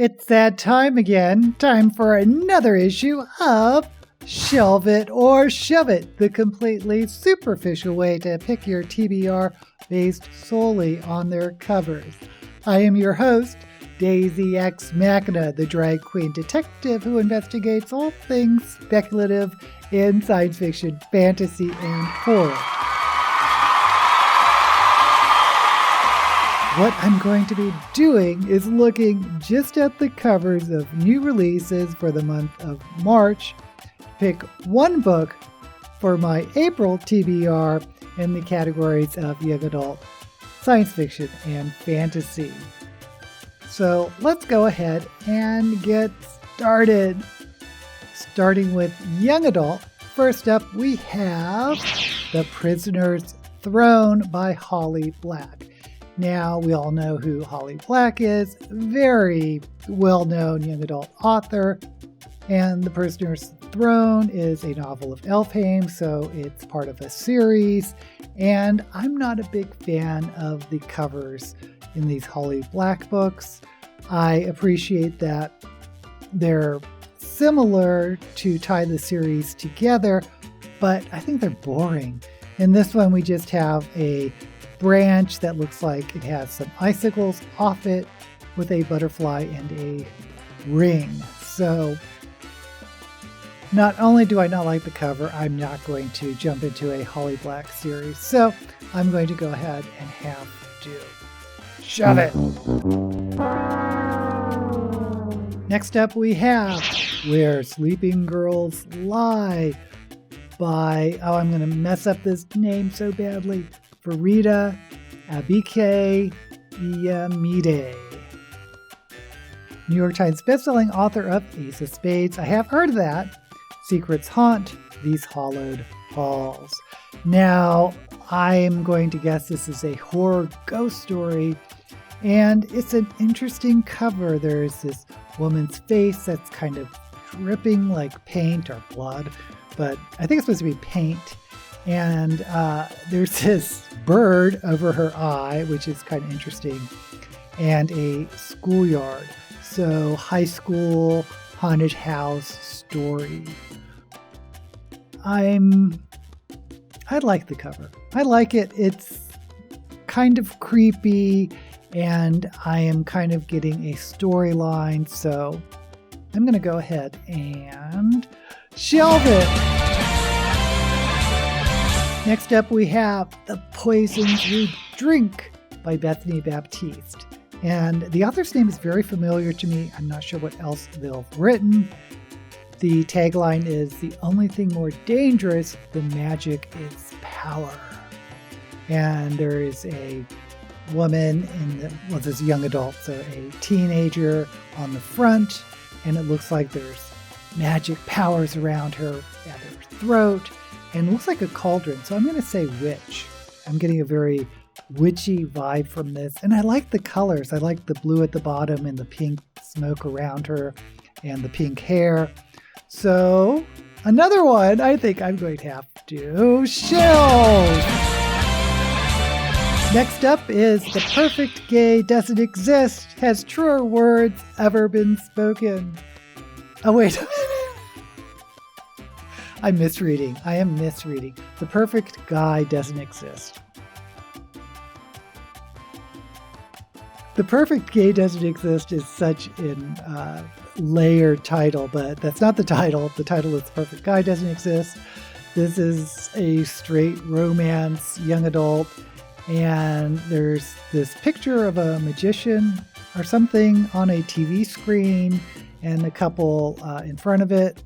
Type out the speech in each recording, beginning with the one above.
It's that time again. Time for another issue of Shelve It or Shove It, the completely superficial way to pick your TBR based solely on their covers. I am your host, Daisy X Machina, the drag queen detective who investigates all things speculative in science fiction, fantasy, and horror. What I'm going to be doing is looking just at the covers of new releases for the month of March, pick one book for my April TBR in the categories of young adult, science fiction, and fantasy. So let's go ahead and get started. Starting with young adult, first up we have The Prisoner's Throne by Holly Black. Now, we all know who Holly Black is, very well-known young adult author, and The Prisoner's Throne is a novel of Elfheim, so it's part of a series, and I'm not a big fan of the covers in these Holly Black books. I appreciate that they're similar to tie the series together, but I think they're boring. In this one, we just have a branch that looks like it has some icicles off it with a butterfly and a ring. So not only do I not like the cover, I'm not going to jump into a Holly Black series. So I'm going to go ahead and have to shove it. Next up we have Where Sleeping Girls Lie by, I'm going to mess up this name so badly, Farida Abike Iyamide. New York Times bestselling author of Ace of Spades. I have heard of that. Secrets Haunt These Hollowed Halls. Now, I'm going to guess this is a horror ghost story, and it's an interesting cover. There's this woman's face that's kind of dripping like paint or blood, but I think it's supposed to be paint. And there's this bird over her eye, which is kind of interesting, and a schoolyard. So high school haunted house story. I like the cover. I like it. It's kind of creepy, and I am kind of getting a storyline. So I'm going to go ahead and shelve it. Next up, we have The Poisons We Drink by Bethany Baptiste. And the author's name is very familiar to me. I'm not sure what else they've written. The tagline is, "The only thing more dangerous than magic is power." And there is a woman this is a young adult, so a teenager on the front, and it looks like there's magic powers around her at her throat. And it looks like a cauldron, so I'm going to say witch. I'm getting a very witchy vibe from this. And I like the colors. I like the blue at the bottom and the pink smoke around her and the pink hair. So another one I think I'm going to have to shelve. Next up is The Perfect Gay Doesn't Exist. Has truer words ever been spoken? Oh, wait a minute. I'm misreading. I am misreading. The Perfect Guy Doesn't Exist. The Perfect Gay Doesn't Exist is such a layered title, but that's not the title. The title is The Perfect Guy Doesn't Exist. This is a straight romance, young adult, and there's this picture of a magician or something on a TV screen and a couple in front of it.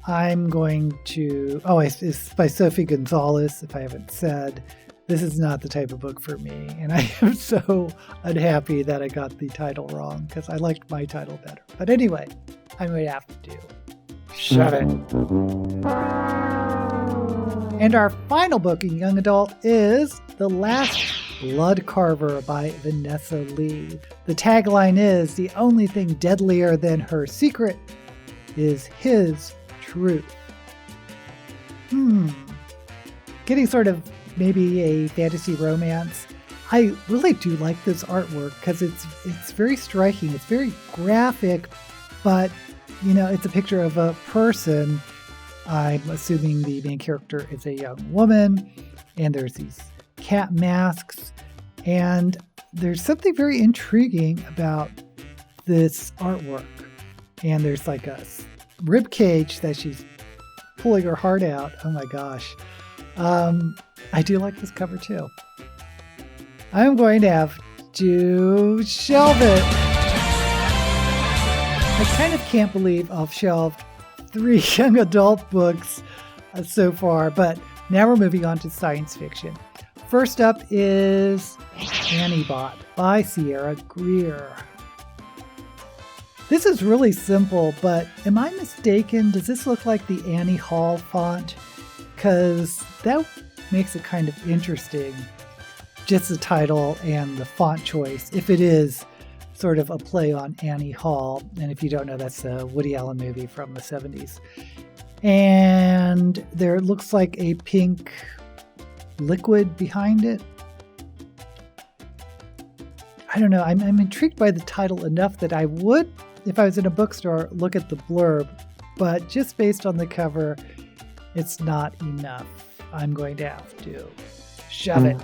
I'm going to, it's by Sophie Gonzalez, if I haven't said. This is not the type of book for me, and I am so unhappy that I got the title wrong, because I liked my title better. But anyway, I'm going to have to shove it. And our final book in young adult is The Last Blood Carver by Vanessa Lee. The tagline is, "The only thing deadlier than her secret is his truth." Getting sort of maybe a fantasy romance. I really do like this artwork because it's very striking. It's very graphic, but it's a picture of a person. I'm assuming the main character is a young woman, and there's these cat masks, and there's something very intriguing about this artwork. And there's like a rib cage that she's pulling her heart out. Oh my gosh. I do like this cover too. I'm going to have to shelve it. I kind of can't believe I've shelved 3 young adult books so far, but now we're moving on to science fiction. First up is Annie Bot by Sierra Greer. This is really simple, but am I mistaken? Does this look like the Annie Hall font? Because that makes it kind of interesting. Just the title and the font choice, if it is sort of a play on Annie Hall. And if you don't know, that's a Woody Allen movie from the 70s. And there looks like a pink liquid behind it. I don't know. I'm intrigued by the title enough that I would, if I was in a bookstore, look at the blurb. But just based on the cover, it's not enough. I'm going to have to shove it.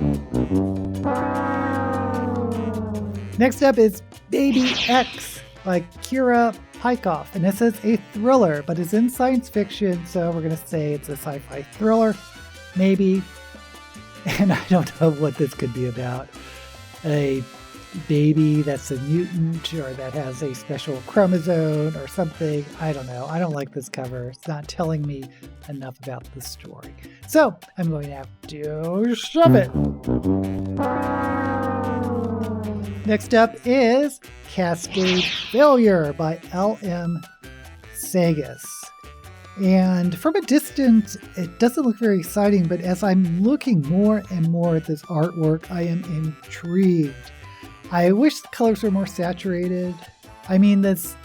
Next up is Baby X by Kira Pykoff. And it says a thriller, but it's in science fiction, so we're going to say it's a sci-fi thriller, maybe. And I don't know what this could be about. A baby that's a mutant or that has a special chromosome or something. I don't know. I don't like this cover. It's not telling me enough about the story. So I'm going to have to shove it. Next up is Cascade Failure by L.M. Sagas. And from a distance, it doesn't look very exciting, but as I'm looking more and more at this artwork, I am intrigued. I wish the colors were more saturated. I mean, this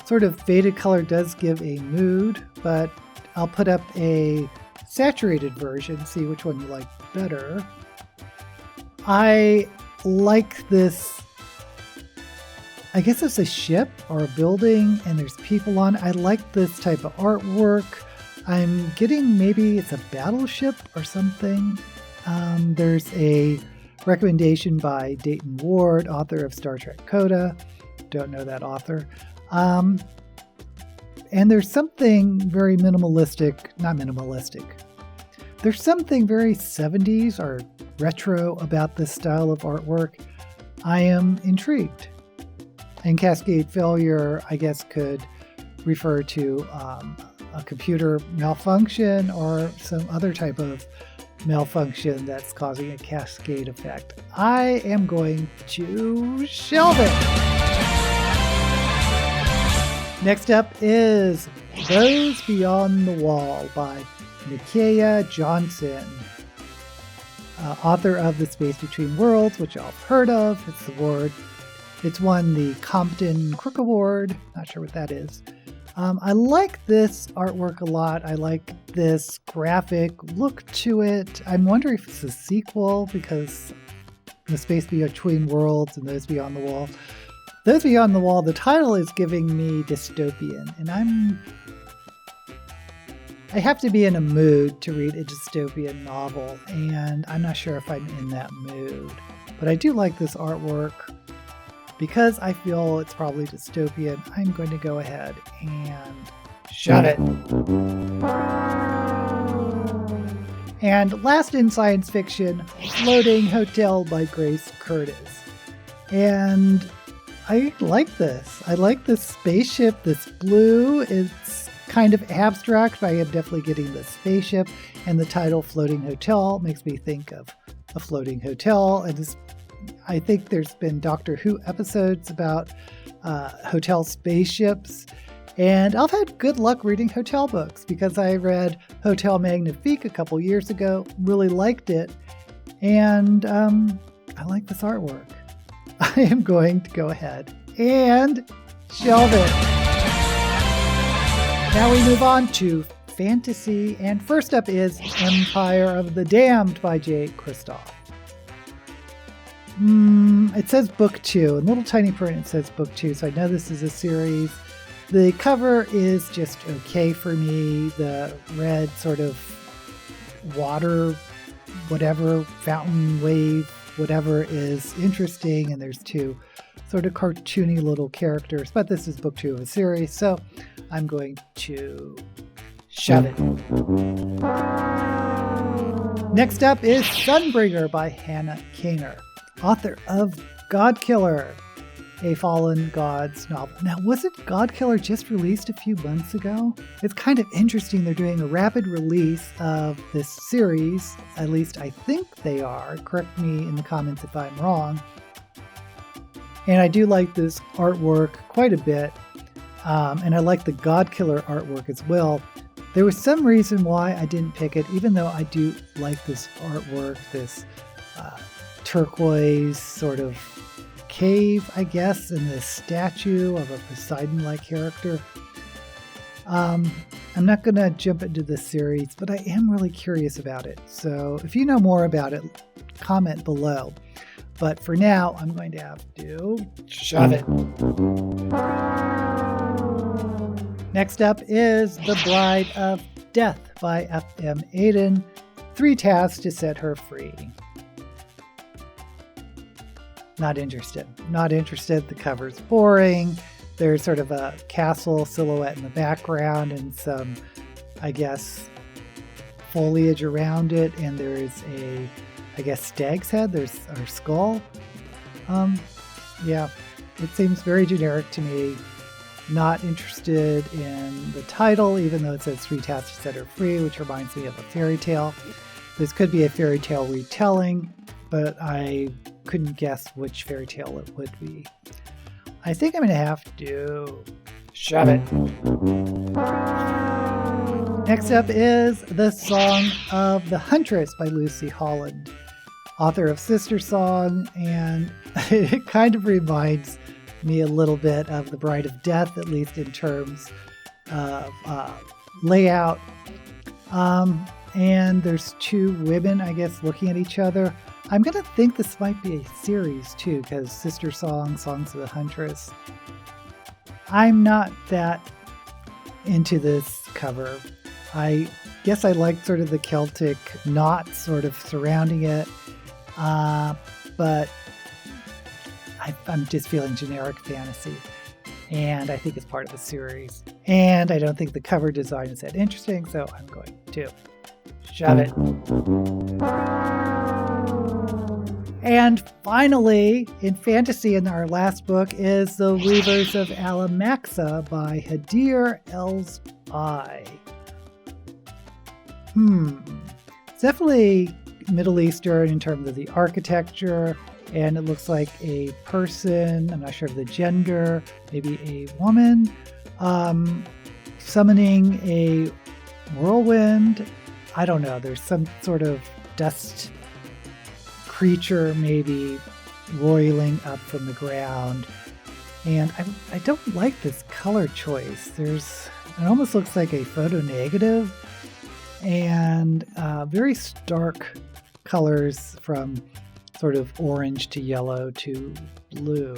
sort of faded color does give a mood, but I'll put up a saturated version, see which one you like better. I like this. I guess it's a ship or a building and there's people on it. I like this type of artwork. I'm getting maybe it's a battleship or something. There's a recommendation by Dayton Ward, author of Star Trek Coda. Don't know that author. And there's something very minimalistic, not minimalistic. There's something very 70s or retro about this style of artwork. I am intrigued. And Cascade Failure, I guess, could refer to a computer malfunction or some other type of malfunction that's causing a cascade effect. I am going to shelve it. Next up is Those Beyond the Wall by Nikia Johnson, author of The Space Between Worlds, which y'all have heard of. It's won the Compton Crook Award. Not sure what that is. I like this artwork a lot. I like this graphic look to it. I'm wondering if it's a sequel because The Space Between Worlds and Those Beyond the Wall. Those Beyond the Wall, the title is giving me dystopian, and I have to be in a mood to read a dystopian novel, and I'm not sure if I'm in that mood. But I do like this artwork. Because I feel it's probably dystopian, I'm going to go ahead and shove it. And last in science fiction, Floating Hotel by Grace Curtis. And I like this. I like this spaceship, this blue. It's kind of abstract, but I am definitely getting the spaceship. And the title Floating Hotel makes me think of a floating hotel. And this, I think there's been Doctor Who episodes about hotel spaceships. And I've had good luck reading hotel books because I read Hotel Magnifique a couple years ago, really liked it. And I like this artwork. I am going to go ahead and shelve it. Now we move on to fantasy. And first up is Empire of the Damned by Jay Kristoff. It says book 2. In little tiny print it says book 2, so I know this is a series. The cover is just okay for me. The red sort of water, whatever, fountain wave, whatever is interesting, and there's 2 sort of cartoony little characters, but this is book 2 of a series, so I'm going to shove it. Next up is Sunbringer by Hannah Kaner, author of Godkiller, a Fallen Gods novel. Now, wasn't Godkiller just released a few months ago? It's kind of interesting they're doing a rapid release of this series, at least I think they are. Correct me in the comments if I'm wrong. And I do like this artwork quite a bit, and I like the Godkiller artwork as well. There was some reason why I didn't pick it, even though I do like this artwork, this turquoise sort of cave, I guess, and this statue of a Poseidon-like character. I'm not going to jump into this series, but I am really curious about it. So if you know more about it, comment below. But for now, I'm going to have to shove it. Next up is The Bride of Death by F.M. Aiden. 3 tasks to set her free. Not interested. Not interested. The cover's boring. There's sort of a castle silhouette in the background and some, I guess, foliage around it. And there is a, I guess, stag's head. There's our skull. Yeah, it seems very generic to me. Not interested in the title, even though it says 3 tasks to set her free, which reminds me of a fairy tale. This could be a fairy tale retelling, but I couldn't guess which fairy tale it would be. I think I'm going to have to shove it. Next up is The Song of the Huntress by Lucy Holland, author of Sister Song, and it kind of reminds me a little bit of The Bride of Death, at least in terms of layout. And there's 2 women, I guess, looking at each other. I'm going to think this might be a series too, because Sister Song, Songs of the Huntress. I'm not that into this cover. I guess I like sort of the Celtic knot sort of surrounding it, but I'm just feeling generic fantasy, and I think it's part of the series. And I don't think the cover design is that interesting, so I'm going to shove it. And finally, in fantasy, in our last book, is The Weavers of Alamaxa by Hadir El-Zbai. It's definitely Middle Eastern in terms of the architecture, and it looks like a person, I'm not sure of the gender, maybe a woman, summoning a whirlwind. I don't know, there's some sort of dust creature maybe roiling up from the ground. And I don't like this color choice. It almost looks like a photo negative, and very stark colors from sort of orange to yellow to blue.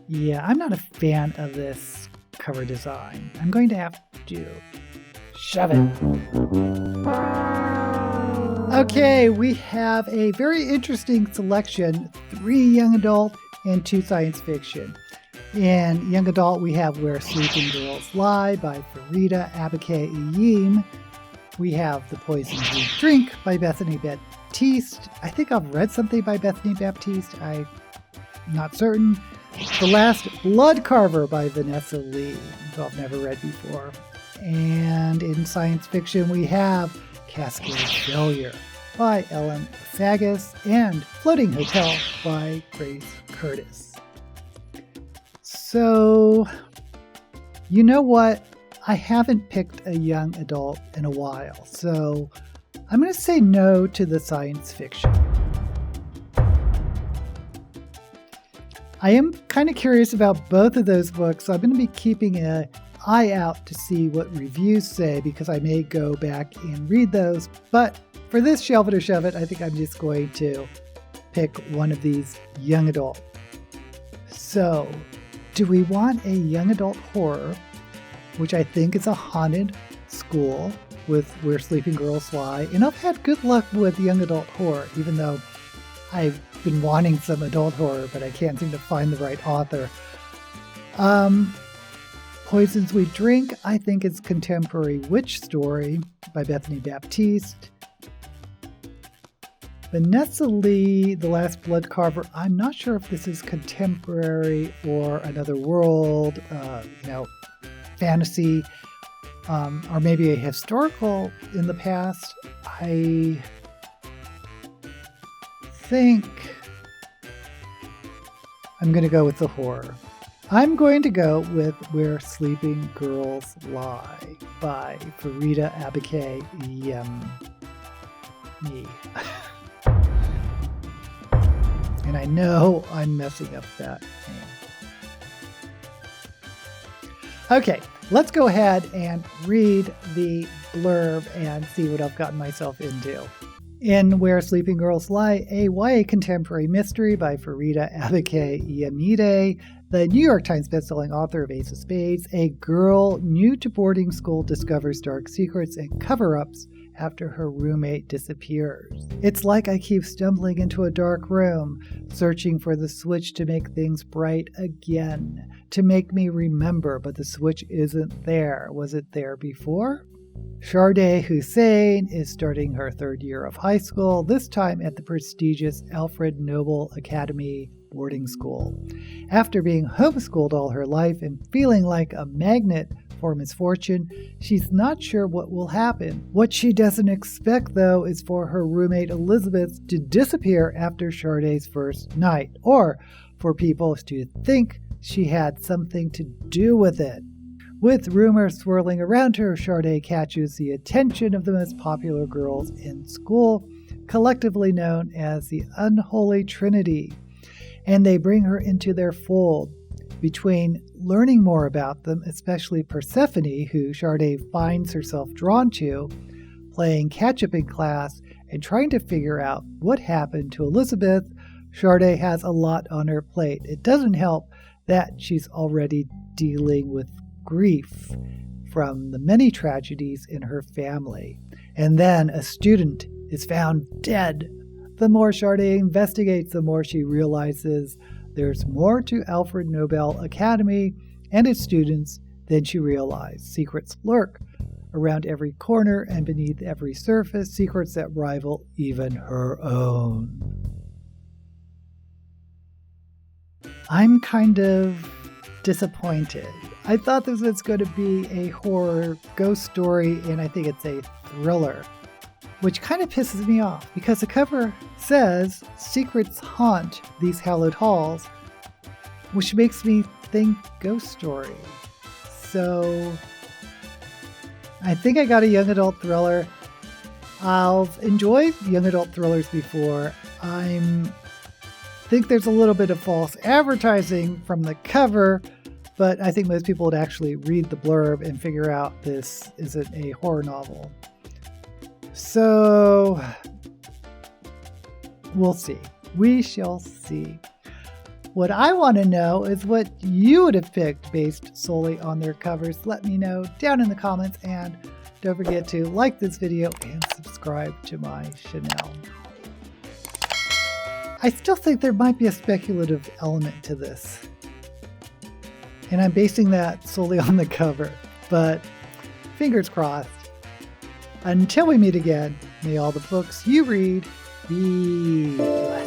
Yeah, I'm not a fan of this cover design. I'm going to have to shove it. Okay, we have a very interesting selection, 3 young adult and 2 science fiction. In young adult, we have Where Sleeping Girls Lie by Farida Abake-Iyim. We have The Poison We Drink by Bethany Baptiste. I think I've read something by Bethany Baptiste. I'm not certain. The Last Blood Carver by Vanessa Lee, who I've never read before. And in science fiction, we have Cascade Failure by Ellen Sagas and Floating Hotel by Grace Curtis. So, you know what? I haven't picked a young adult in a while, so I'm going to say no to the science fiction. I am kind of curious about both of those books, so I'm going to be keeping an eye out to see what reviews say, because I may go back and read those. But for this Shelve It or Shove It, I think I'm just going to pick one of these young adult. So, do we want a young adult horror, which I think is a haunted school with Where Sleeping Girls Lie? And I've had good luck with young adult horror, even though I've been wanting some adult horror, but I can't seem to find the right author. Poisons We Drink, I think it's contemporary witch story by Bethany Baptiste. Vanessa Lee, The Last Blood Carver, I'm not sure if this is contemporary or another world, fantasy, or maybe a historical in the past. I think I'm going to go with the horror. I'm going to go with Where Sleeping Girls Lie by Farida Abike Yemi. And I know I'm messing up that name. Okay, let's go ahead and read the blurb and see what I've gotten myself into. In Where Sleeping Girls Lie, a YA contemporary mystery by Farida Abike Yemide, the New York Times bestselling author of Ace of Spades, a girl new to boarding school discovers dark secrets and cover-ups after her roommate disappears. It's like I keep stumbling into a dark room, searching for the switch to make things bright again, to make me remember, but the switch isn't there. Was it there before? Sharday Hussein is starting her third year of high school, this time at the prestigious Alfred Nobel Academy boarding school. After being homeschooled all her life and feeling like a magnet for misfortune, she's not sure what will happen. What she doesn't expect, though, is for her roommate Elizabeth to disappear after Sharday's first night, or for people to think she had something to do with it. With rumors swirling around her, Sharday catches the attention of the most popular girls in school, collectively known as the Unholy Trinity, and they bring her into their fold. Between learning more about them, especially Persephone, who Sharday finds herself drawn to, playing catch-up in class, and trying to figure out what happened to Elizabeth, Sharday has a lot on her plate. It doesn't help that she's already dealing with grief from the many tragedies in her family. And then a student is found dead. The more Sharday investigates, the more she realizes there's more to Alfred Nobel Academy and its students than she realized. Secrets lurk around every corner and beneath every surface, secrets that rival even her own. I'm kind of disappointed. I thought this was going to be a horror ghost story, and I think it's a thriller, which kind of pisses me off because the cover says secrets haunt these hallowed halls, which makes me think ghost story. So I think I got a young adult thriller. I've enjoyed young adult thrillers before. I think there's a little bit of false advertising from the cover, but I think most people would actually read the blurb and figure out this isn't a horror novel. So we'll see. We shall see. What I want to know is what you would have picked based solely on their covers. Let me know down in the comments, and don't forget to like this video and subscribe to my channel. I still think there might be a speculative element to this, and I'm basing that solely on the cover, but fingers crossed. Until we meet again, may all the books you read be blessed.